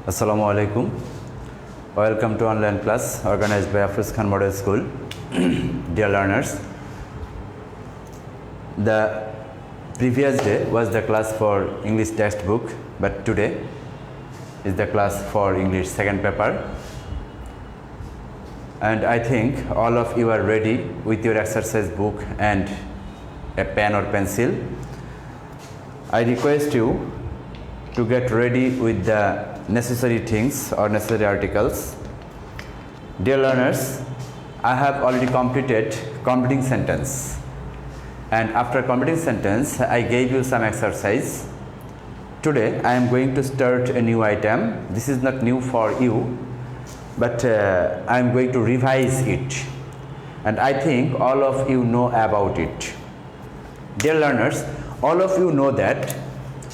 Assalamu alaikum. Welcome to online class organized by Afroz Khan Model School. Dear learners, the previous day was the class for English textbook, but today is the class for English second paper. And I think all of you are ready with your exercise book and a pen or pencil. I request you to get ready with the necessary things or necessary articles. Dear learners, I have already completed completing sentence, and after completing sentence I gave you some exercise. Today I am going to start a new item. This is not new for you, but I am going to revise it, and I think all of you know about it. Dear learners, all of you know that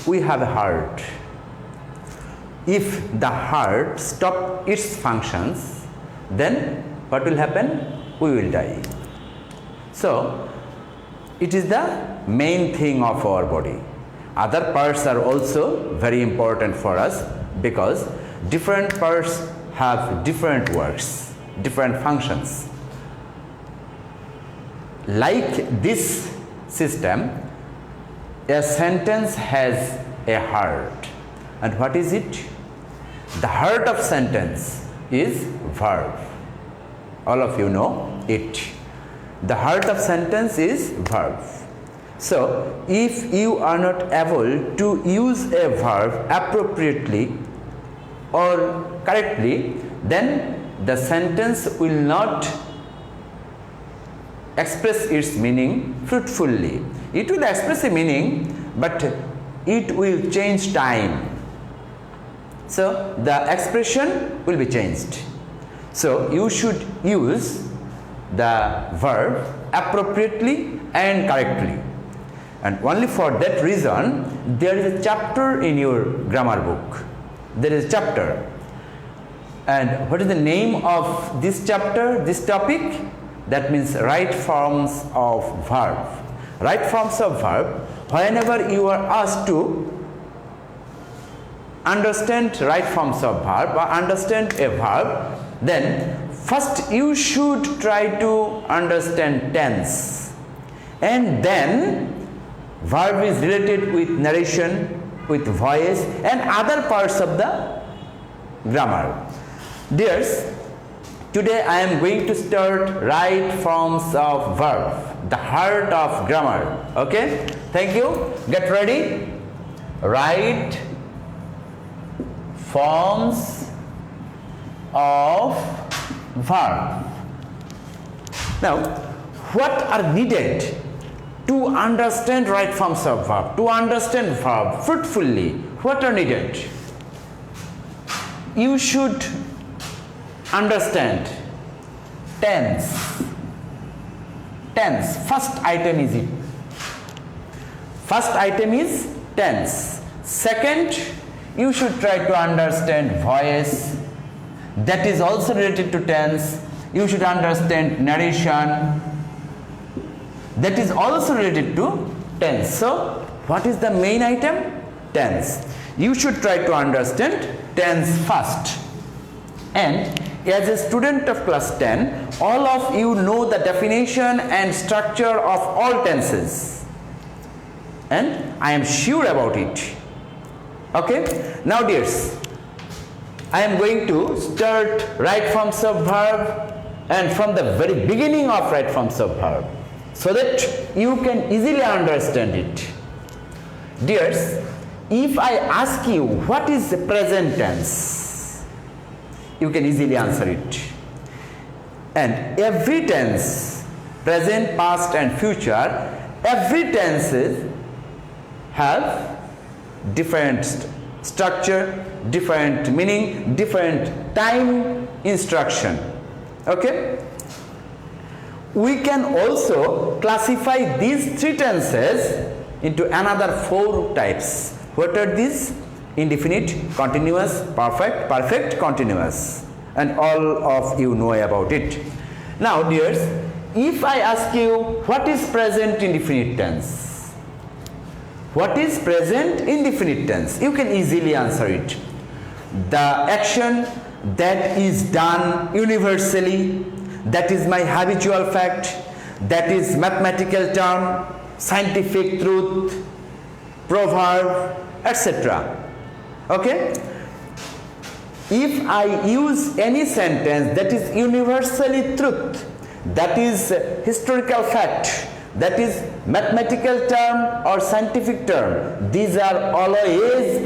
we have a heart. If the heart stops its functions, then what will happen? We will die. So it is the main thing of our body. Other parts are also very important for us because different parts have different works, different functions. Like this system, a sentence has a heart. And what is it? The heart of sentence is verb. All of you know it. The heart of sentence is verb. So if you are not able to use a verb appropriately or correctly, then the sentence will not express its meaning fruitfully. It will express a meaning, but it will change time. So the expression will be changed. So you should use the verb appropriately and correctly. And only for that reason, there is a chapter in your grammar book. There is a chapter. And what is the name of this chapter, this topic? That means right forms of verb. Right forms of verb, whenever you are asked to understand right forms of verb or understand a verb, then first you should try to understand tense, and then verb is related with narration, with voice and other parts of the grammar. Dears, today I am going to start right forms of verb, the heart of grammar. Okay, thank you. Get ready. Right forms of verb. Now, what are needed to understand right forms of verb? To understand verb fruitfully, what are needed? You should understand tense. Tense. First item is it. First item is tense. Second, you should try to understand voice. That is also related to tense. You should understand narration. That is also related to tense. So, what is the main item? Tense. You should try to understand tense first. And as a student of class 10, all of you know the definition and structure of all tenses. And I am sure about it. Okay? Now dears, I am going to start right forms of verb and from the very beginning of right forms of verb, so that you can easily understand it. Dears, if I ask you what is the present tense, you can easily answer it. And every tense, present, past and future, every tenses have different structure, different meaning, different time instruction. Okay? We can also classify these three tenses into another four types. What are these? Indefinite, continuous, perfect, perfect continuous, and all of you know about it. Now dears, if I ask you what is present indefinite tense, What is present indefinite tense? You can easily answer it. the action that is done universally, that is my habitual fact, that is mathematical term, scientific truth, proverb, etc. Okay? If I use any sentence that is universally truth, that is historical fact, that is mathematical term or scientific term, these are always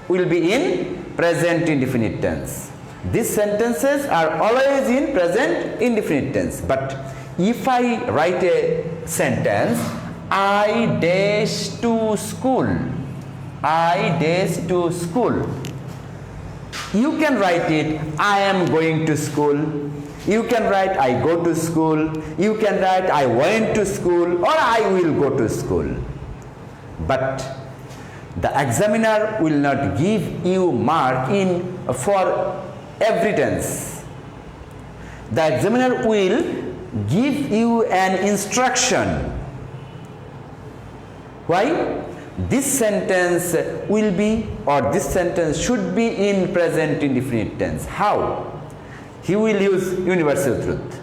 will be in present indefinite tense. These sentences are always in present indefinite tense. But if I write a sentence, I dash to school, I dash to school, you can write it I am going to school, you can write I go to school, you can write I went to school, or I will go to school. But the examiner will not give you mark in for every tense. The examiner will give you an instruction. Why? This sentence will be, or this sentence should be in present indefinite tense. How? He will use universal truth.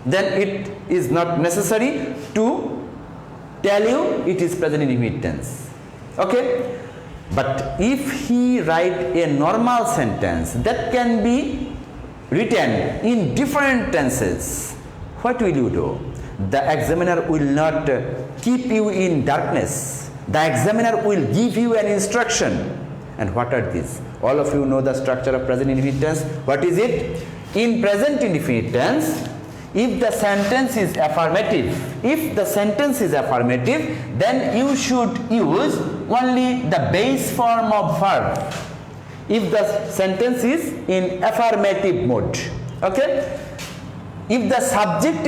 Then it is not necessary to tell you it is present indefinite tense. Okay? But if he write a normal sentence that can be written in different tenses, what will you do? The examiner will not keep you in darkness. The examiner will give you an instruction. And what are these? All of you know the structure of present indefinite tense. What is it? In present indefinite tense, if the sentence is affirmative, then you should use only the base form of verb. If the sentence is in affirmative mode, okay? If the subject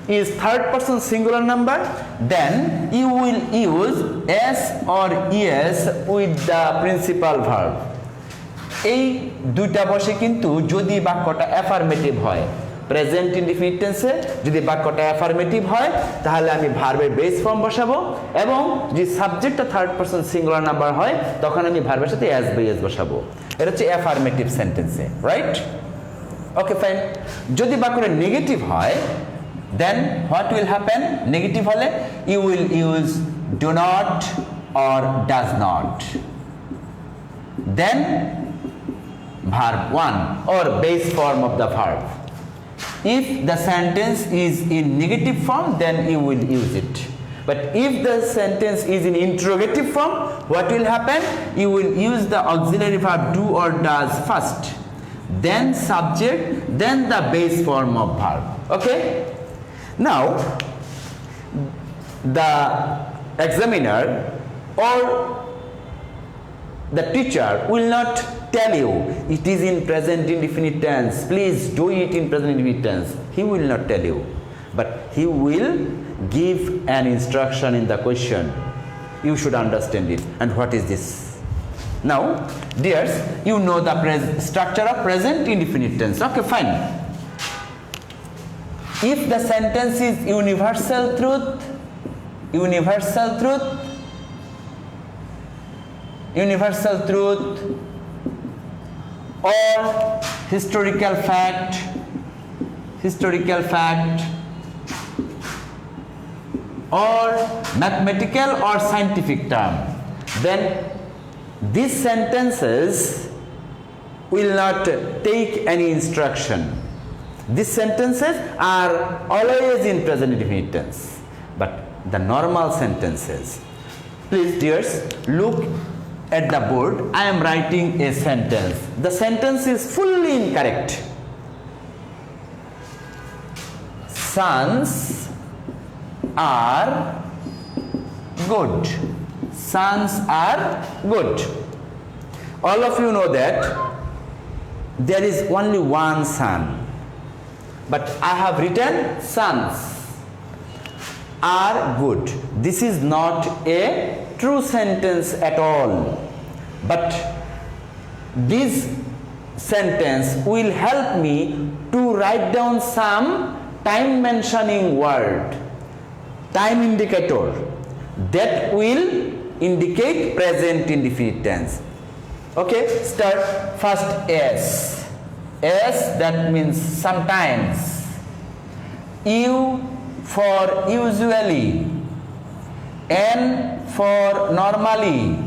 is third person singular number, then you will use s or es with the principal verb. এই দুইটা বসে কিন্তু যদি বাক্যটা affirmative হয়, present indefinite টেন্সে যদি বাক্যটা অ্যাফার্মেটিভ হয় তাহলে আমি ভার্বের বেস ফর্ম বসাবো, এবং যে সাবজেক্টটা থার্ড পারসন সিঙ্গুলার নাম্বার হয় তখন আমি ভার্বের সাথে এস বাই এস বসাবো। এটা হচ্ছে অ্যাফার্মেটিভ সেন্টেন্সে, রাইট? Okay fine. যদি বাক্যটা নেগেটিভ হয়, then what will happen? Negative hole you will use do not or does not, then verb 1 or base form of the verb. If the sentence is in negative form, then you will use it. But if the sentence is in interrogative form, what will happen? You will use the auxiliary verb do or does first, then subject, then the base form of verb. Okay? Now, the examiner or the teacher will not tell you it is in present indefinite tense, please do it in present indefinite tense. He will not tell you, but he will give an instruction in the question. You should understand it. And what is this? Now, dears, you know the structure of present indefinite tense. Okay, fine. If the sentence is universal truth, or historical fact, or mathematical or scientific term, then these sentences will not take any instruction. These sentences are always in present indefinite tense. But the normal sentences, please dears, look at the board. I am writing a sentence. The sentence is fully incorrect. Sons are good. Sons are good. All of you know that there is only one son, but I have written sons are good. This is not a true sentence at all, but this sentence will help me to write down some time mentioning word, time indicator, that will indicate present indefinite tense. Okay, start. First S. S, that means sometimes. U for usually. N for normally.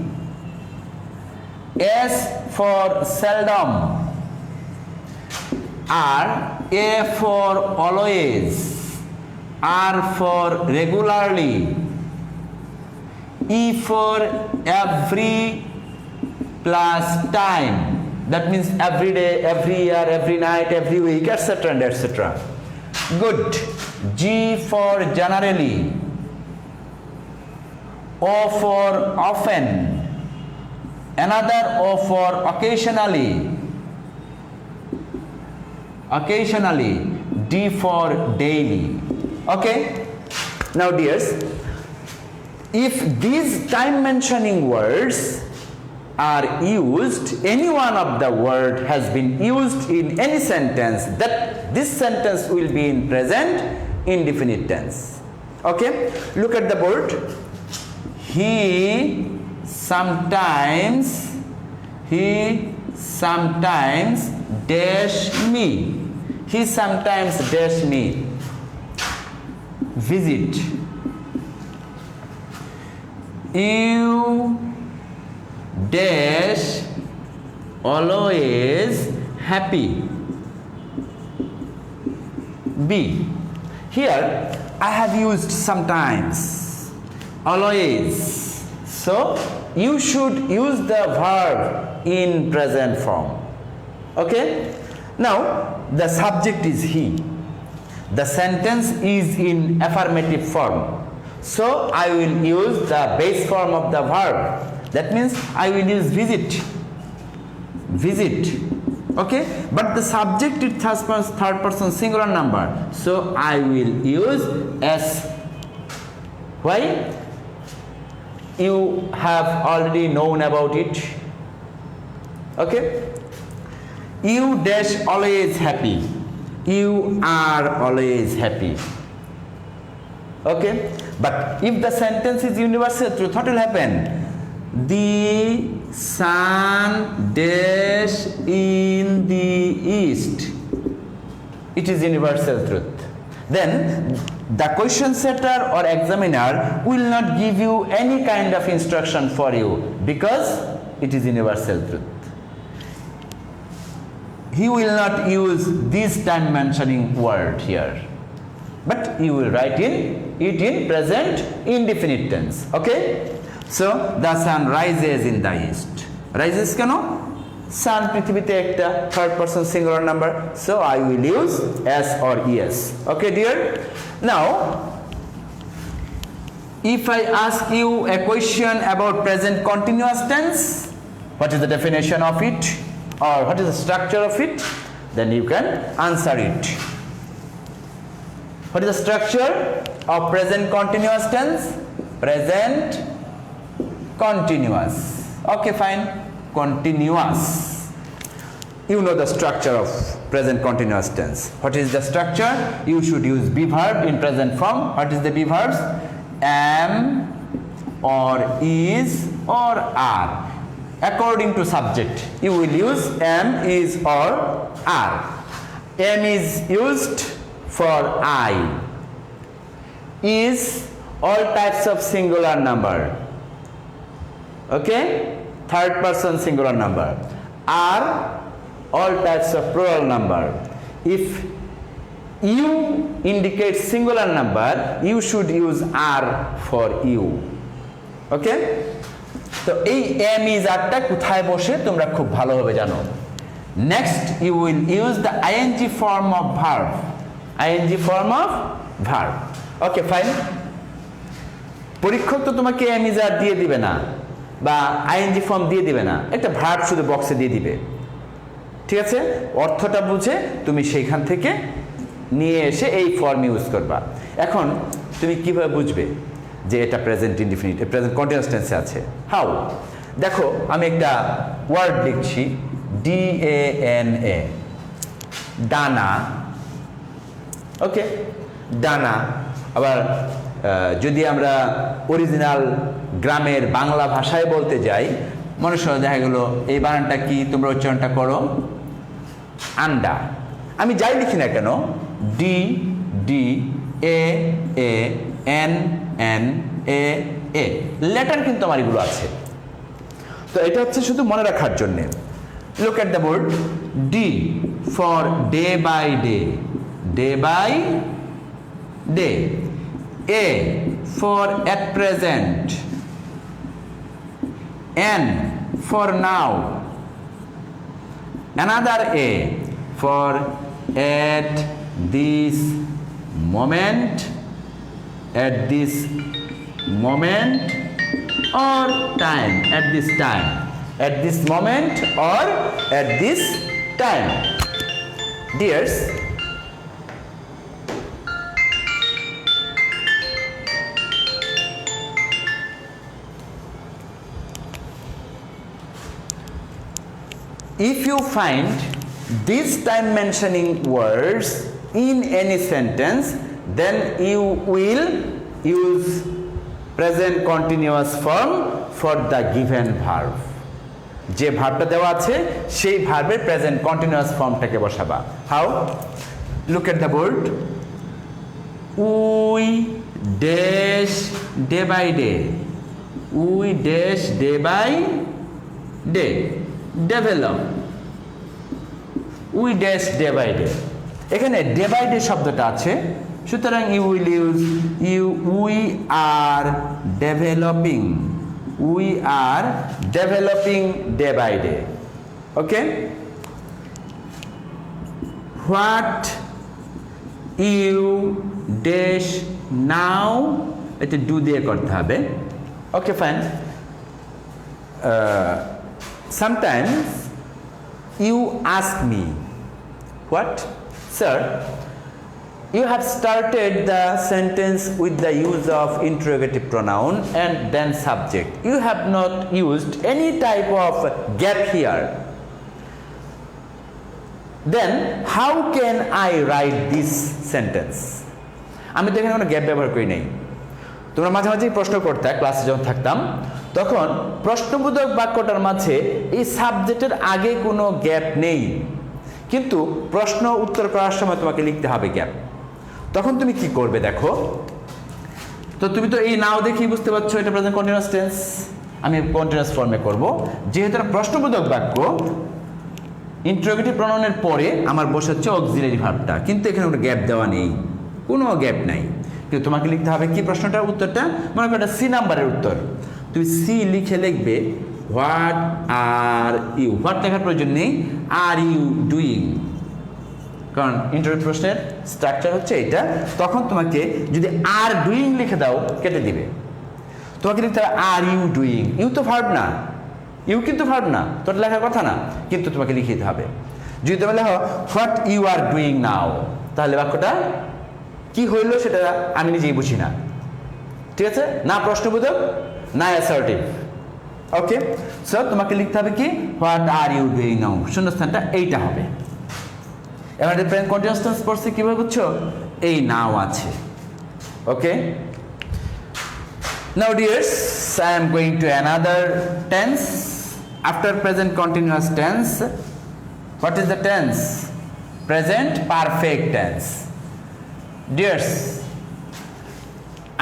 S for seldom. R, A for always. R for regularly. E for every plus time. That means every day, every year, every night, every week, etc. and etc. Good. G for generally. O for often. Another O for occasionally. Occasionally. D for daily. Okay. Now dears, if these time mentioning words are used, any one of the word has been used in any sentence, that this sentence will be in present indefinite tense. Okay, look at the board. He sometimes dash me. He sometimes dash me. Visit. You dash always happy. B. Here I have used sometimes, always. So you should use the verb in present form. Okay? Now the subject is he. The sentence is in affirmative form. So I will use the base form of the verb. That means I will use visit. Visit. Okay? But the subject is third person singular number. So I will use S. Why? You have already known about it. Okay? You dash always happy. You are always happy. Okay? But if the sentence is universal truth, what will happen? The sun dash in the east. It is universal truth. Then the question setter or examiner will not give you any kind of instruction for you because it is universal truth. He will not use this time mentioning word here, but you will write it in present indefinite tense. Okay? So the sun rises in the east. Rises keno? Sun পৃথিবীতে একটা third person singular number. So I will use S or ES. Okay dear? Now if I ask you a question about present continuous tense, what is the definition of it or what is the structure of it? Then you can answer it. What is the structure of present continuous tense? Present continuous. Okay, fine. Continuous. You know the structure of present continuous tense. What is the structure? You should use be verb in present form. What is the be verbs? Am or is or are. According to subject, you will use am, is or are. Am is used for I. Is all types of singular number. Okay? Third person singular number. Are all types of plural number. If you indicate singular number, you should use are for you. Okay? তো এই am is আরটা কোথায় বসে তোমরা খুব ভালোভাবে জানো। Next you will use the ing form of verb. ing form of verb. Okay, fine. পরীক্ষক তো তোমাকে am is are দিয়ে দিবে না বা ing ফর্ম দিয়ে দিবে না, একটা ভার্ব শুধু বক্সে দিয়ে দিবে। ঠিক আছে? অর্থটা বুঝে তুমি সেইখান থেকে নিয়ে এসে এই ফর্ম ইউজ করবা। এখন তুমি কিভাবে বুঝবে যে এটা প্রেজেন্ট ইনডিফিনিট প্রেজেন্ট কন্টিনিউয়াস টেন্সে আছে? হাউ? দেখো আমি একটা ওয়ার্ড লিখছি DANA, ডানা। ওকে, ডানা। আবার যদি আমরা অরিজিনাল গ্রামের বাংলা ভাষায় বলতে যাই, মনে করো দেখা গেল এই বানানটা কি, তোমরা উচ্চারণটা করো আন্ডা। আমি যাই লিখি না কেন, D D A A N N A A, letter কিন্তু আমার এগুলো আছে। তো এটা হচ্ছে শুধু মনে রাখার জন্য। Look at the board, D for day by day, day by day. A for at present, N for now, another A for at this moment, at this moment or time, at this time, at this moment or at this time. Dears, if you find this time mentioning words in any sentence, then you will use present continuous form for the given verb. যে ভার্বটা দেওয়া আছে সেই ভার্বের present continuous ফর্মটাকে বসাবা। How? Look at the board, we dash day by day, we dash day by day develop, we dash day by day. এখানে day by day শব্দটা আছে, সুতরাং you will use we are developing, we are developing day by day. Okay, what you dash now, এটা do দিয়ে করতে হবে। Okay fine. Sometimes you ask me, what? Sir, you have started the sentence with the use of interrogative pronoun and then subject. You have not used any type of gap here. Then how can I write this sentence? আমি তো এখানে কোনো gap ব্যবহার করি নাই। তোমরা মাঝে মাঝে প্রশ্ন করতে ক্লাসে যখন থাকতাম, তখন প্রশ্নবোধক বাক্যটার মাঝে এই সাবজেক্টের আগে কোনো গ্যাপ নেই, কিন্তু প্রশ্ন উত্তর করার সময় তোমাকে লিখতে হবে গ্যাপ। তখন তুমি কি করবে দেখো, তো তুমি তো এই নাও দেখেই বুঝতে পারছো এটা প্রেজেন্ট কন্টিনিউয়াস টেন্স, আমি কন্টিনিউয়াস ফর্মে করব। যেহেতু এটা প্রশ্নবোধক বাক্য, ইন্টারোগেটিভ প্রনাউনের পরে আমার বসে হচ্ছে অক্সিলারি ভার্বটা, কিন্তু এখানে কোনো গ্যাপ দেওয়া নেই, কোনো গ্যাপ নাই। কিন্তু তোমাকে লিখতে হবে কি প্রশ্নটার উত্তরটা, মনে করো এটা সি নাম্বারের উত্তর, তুমি সি লিখে লিখবে হোয়াট আর ইউ, হোয়াট লেখার প্রয়োজন নেই, আর ইউ ডুইং, কারণ ইন্টারভিউ প্রশ্নের স্ট্রাকচার হচ্ছে এটা। তখন তোমাকে যদি আর ডুইং লিখে দাও কেটে দিবে, তোমাকে লিখতে হবে আর ইউ ডুইং, ইউ তো ভার্ব না, ইউ কিন্তু ভার্ব না, তোর লেখার কথা না, কিন্তু তোমাকে লিখে দিতে হবে। যদি তুমি লেখো what you are doing now, তাহলে বাক্যটা কি হইল সেটা আমি নিজেই বুঝি না, ঠিক আছে? না প্রশ্নবোধক না অ্যাসার্টিভ। ওকে, সো তোমাকে লিখতে হবে কি what are you doing now, শূন্যস্থানটা এইটা হবে। এবার প্রেজেন্ট কন্টিনিউয়াস টেন্স পড়ছে কিভাবে বুঝছো, এই নাও আছে। ওকে, নাও dears, I am going to another tense after present continuous tense. What is the tense? Present perfect tense. Dears,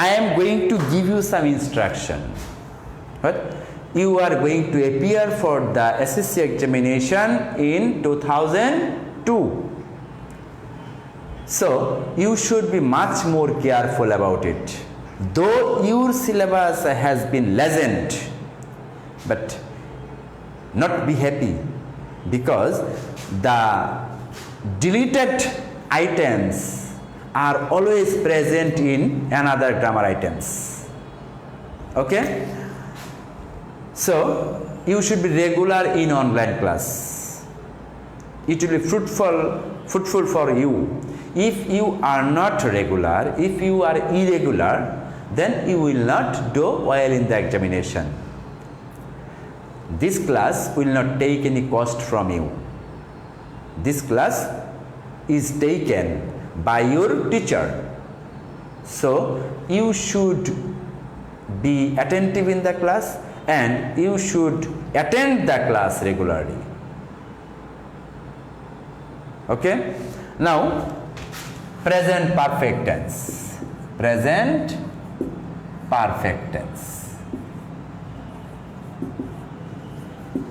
I am going to give you some instruction. What? You are going to appear for the SSC examination in 2002. So you should be much more careful about it. Though your syllabus has been lessened, but not be happy, because the deleted items are always present in another grammar items. Okay, so you should be regular in online class. It will be fruitful for you. If you are not regular, if you are irregular, then you will not do well in the examination. This class will not take any cost from you. This class is taken by your teacher, so you should be attentive in the class and you should attend the class regularly. Okay, now present perfect tense. Present perfect tense.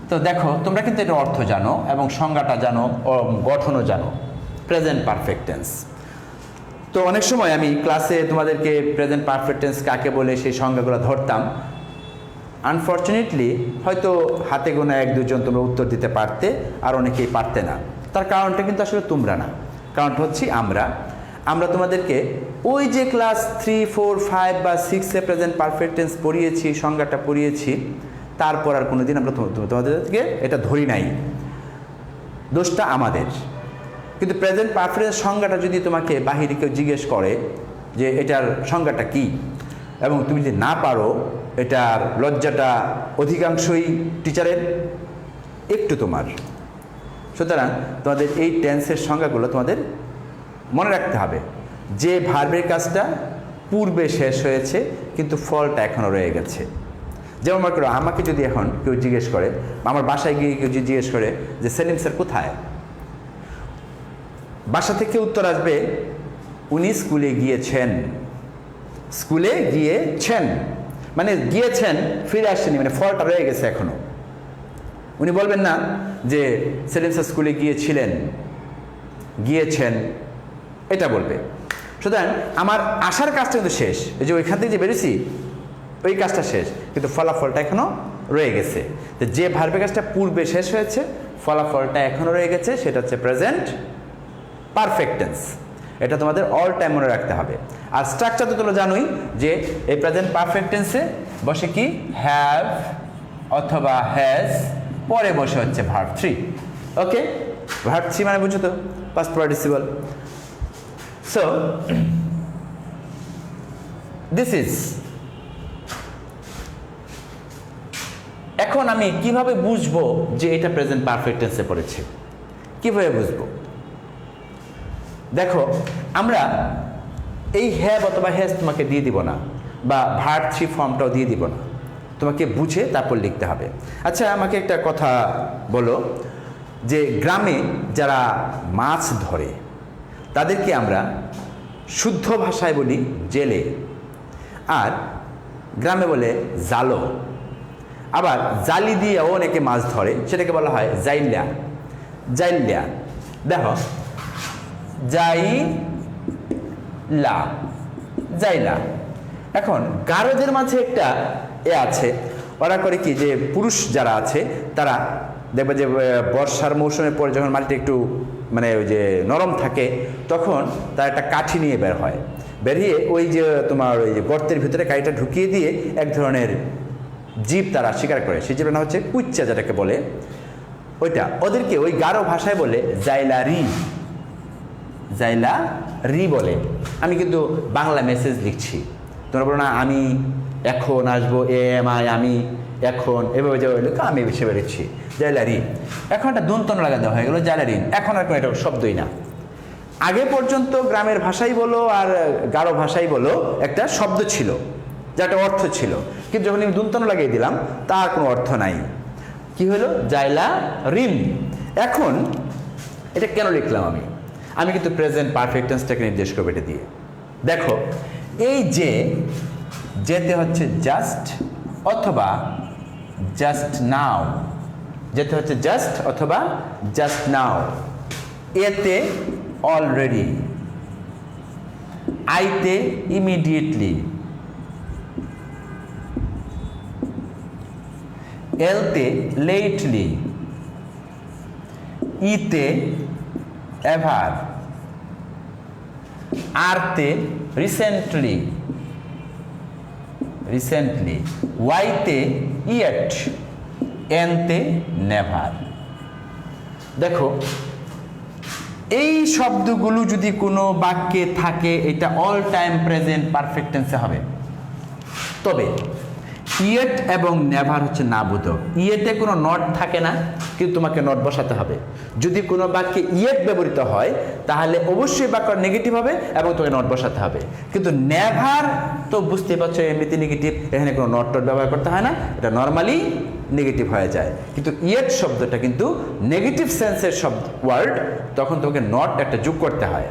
তো দেখো তোমরা কিন্তু এর অর্থ জানো এবং সংজ্ঞাটা জানো ও গঠনও জানো, প্রেজেন্ট পারফেক্ট টেন্স। তো অনেক সময় আমি ক্লাসে তোমাদেরকে প্রেজেন্ট পারফেক্ট টেন্স কাকে বলে সেই সংজ্ঞাগুলো ধরতাম। আনফর্চুনেটলি হয়তো হাতে গোনা এক দুজন তোমরা উত্তর দিতে পারতে, আর অনেকেই পারতে না। তার কারণটা কিন্তু আসলে তোমরা না, কারণটা হচ্ছে আমরা তোমাদেরকে ওই যে ক্লাস 3, 4, 5 বা 6-এ প্রেজেন্ট পারফেক্ট টেন্স পড়িয়েছি, সংজ্ঞাটা পড়িয়েছি, তারপর আর কোনোদিন আমরা তোমাদেরকে এটা ধরি নাই। দোষটা আমাদের। কিন্তু প্রেজেন্ট পারফেক্ট সংজ্ঞাটা যদি তোমাকে বাহিরে কেউ জিজ্ঞেস করে যে এটার সংজ্ঞাটা কি, এবং তুমি যদি না পারো, এটার লজ্জাটা অধিকাংশই টিচারের, একটু তোমার। সুতরাং তোমাদের এই টেন্সের সংজ্ঞাগুলো তোমাদের মনে রাখতে হবে। যে ভার্বের কাজটা পূর্বে শেষ হয়েছে কিন্তু ফলটা এখনও রয়ে গেছে। যেমন মনে করো আমাকে যদি এখন কেউ জিজ্ঞেস করে, আমার বাসায় গিয়ে কেউ যদি জিজ্ঞেস করে যে সেলিম স্যার কোথায়, বাসা থেকে উত্তর আসবে উনি স্কুলে গিয়েছেন। স্কুলে গিয়েছেন মানে গিয়েছেন, ফিরে আসছেনি, মানে ফলটা রয়ে গেছে এখনো। উনি বলবেন না যে সেলিম স্যার স্কুলে গিয়েছেন, এটা বলবে। সুতরাং আমার আসার কাজটা কিন্তু শেষ, এই যে ওইখান থেকে যে বেরিয়েছি ওই কাজটা শেষ, কিন্তু ফলাফলটা এখনো রয়ে গেছে। তো যে ভার্বের কাজটা পূর্বে শেষ হয়েছে, ফলাফলটা এখনো রয়ে গেছে, সেটা হচ্ছে প্রেজেন্ট পারফেক্ট টেন্স। এটা তোমাদের অল টাইম মনে রাখতে হবে। আর স্ট্রাকচার তো তোমরা জানোই যে এই প্রেজেন্ট পারফেক্ট টেন্সে বসে কি হ্যাভ অথবা হ্যাজ, পরে বসে হচ্ছে ভার্ব 3। ওকে, ভার্ব 3 মানে বুঝছো তো past participle. So this is. এখন আমি কিভাবে বুঝবো যে এটা প্রেজেন্ট পারফেক্ট টেন্সে পড়েছে? কিভাবে বুঝবো? দেখো, আমরা এই হ্যাভ অথবা হ্যাজ তোমাকে দিয়ে দিব না, বা ভার্ব 3 ফর্মটাও দিয়ে দিব না, তোমাকে বুঝে তারপর লিখতে হবে। আচ্ছা, আমাকে একটা কথা বলো, যে গ্রামে যারা মাছ ধরে তাদেরকে আমরা শুদ্ধ ভাষায় বলি জেলে, আর গ্রামে বলে জালো। আবার জালি দিয়েও অনেকে মাছ ধরে, সেটাকে বলা হয় জাইলা। দেখো, জাইলা। এখন গারোদের মাঝে একটা আছে, ওরা করে কি, যে পুরুষ যারা আছে তারা দেখবে যে বর্ষার মৌসুমের পরে যখন মাটিটা একটু মানে ওই যে নরম থাকে, তখন তারা একটা কাঠি নিয়ে বেরিয়ে ওই যে তোমার ওই যে গর্তের ভিতরে কাঠিটা ঢুকিয়ে দিয়ে এক ধরনের জীব তারা শিকার করে। সেই জীবটা হচ্ছে কুচ্চা, যেটাকে বলে ওইটা। ওদেরকে ওই গারো ভাষায় বলে জাইলারি বলে। আমি কিন্তু বাংলা মেসেজ লিখছি, তোমরা বলো না আমি এখন আসবো, আমি এখন, এভাবে যে আমি বেছে বেরোচ্ছি জাইলারি। এখন একটা দন্তন লাগা দেওয়া হয়ে গেলো জাইলারিন, এখন আর কোনো এটা শব্দই না। আগে পর্যন্ত গ্রামের ভাষাই বলো আর গারো ভাষাই বলো একটা শব্দ ছিল, যেটা অর্থ ছিল, কিন্তু যখন আমি দন্তন লাগিয়ে দিলাম তার কোনো অর্থ নাই। কি হলো? জাইলারিন। এখন এটা কেন লিখলাম আমি কিন্তু প্রেজেন্ট পারফেক্ট টেন্সটাকে নির্দেশ করবো এটা দিয়ে। দেখো, এই যেতে হচ্ছে জাস্ট অথবা জাস্ট নাও, যেতে হচ্ছে জাস্ট অথবা জাস্ট নাও। এতে অলরেডি, আইতে ইমিডিয়েটলি, এলতে লেটলি, ইতে এভার, আরতে রিসেন্টলি, ওয়াইতে ইয়েট, এনতে নেভার। দেখো, এই শব্দগুলো যদি কোনো বাক্যে থাকে, এটা অল টাইম প্রেজেন্ট পারফেক্ট টেন্সে হবে। তবে ইয়েট এবং নেভার হচ্ছে না বোধক। ইয়েটে কোনো নট থাকে না, কিন্তু তোমাকে নট বসাতে হবে। যদি কোনো বাক্যে ইয়েট ব্যবহৃত হয় তাহলে অবশ্যই বাক্য নেগেটিভ হবে এবং তোমাকে নট বসাতে হবে। কিন্তু নেভার তো বুঝতে পারছো এমনিতে নেগেটিভ, এখানে কোনো নট টট ব্যবহার করতে হয় না, এটা নর্মালি নেগেটিভ হয়ে যায়। কিন্তু ইয়েট শব্দটা কিন্তু নেগেটিভ সেন্সের শব্দ ওয়ার্ড, তখন তোমাকে নট একটা যোগ করতে হয়।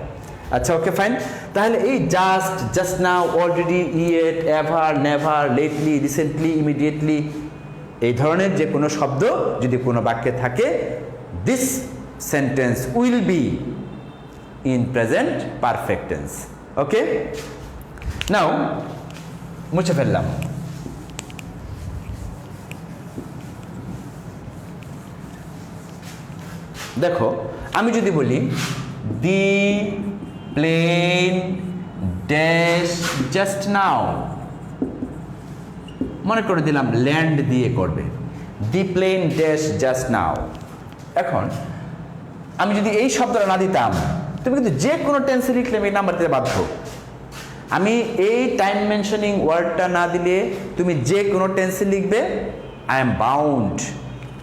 আচ্ছা, ওকে, ফাইন। তাহলে এই just, just now, already, yet, ever, never, lately, recently, immediately, এই ধরনের যে কোনো শব্দ যদি কোনো বাক্যে থাকে, this sentence will be in present perfect tense. Okay, now মুছে ফেললাম। দেখো, আমি যদি বলি the plane dash just now, মনে করে দিলাম ল্যান্ড দিয়ে করবে, the plane dash just now. এখন আমি যদি এই শব্দটা না দিতাম, তুমি কিন্তু যে কোনো টেন্সে লিখলে আমি এই নাম্বার দিতে বাধ্য। আমি এই টাইম মেনশনিং ওয়ার্ডটা না দিলে তুমি যে কোনো টেন্সে লিখবে, I am bound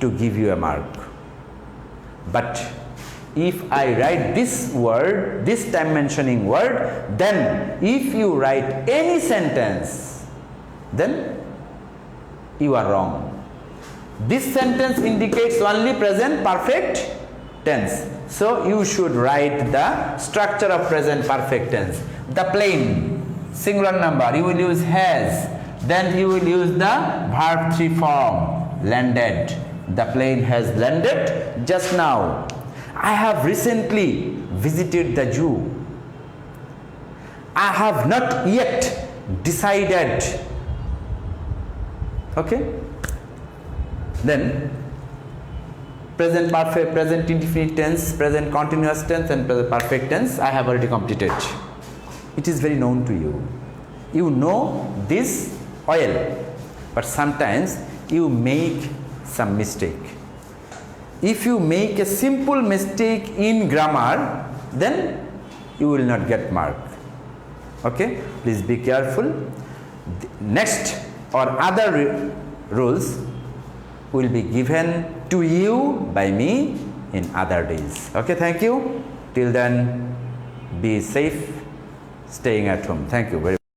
to give you a mark. But if I write this word, this time mentioning word, then if you write any sentence, then you are wrong. This sentence indicates only present perfect tense, so you should write the structure of present perfect tense. The plane, singular number, you will use has, then you will use the verb 3 form, landed. The plane has landed just now. I have recently visited the zoo. I have not yet decided. Okay? Then present perfect, present indefinite tense, present continuous tense and present perfect tense I have already completed. It is very known to you. You know this well, but sometimes you make some mistake. If you make a simple mistake in grammar, then you will not get mark. Okay, please be careful. Next or other rules will be given to you by me in other days. Okay, thank you. Till then, be safe, staying at home. Thank you very much.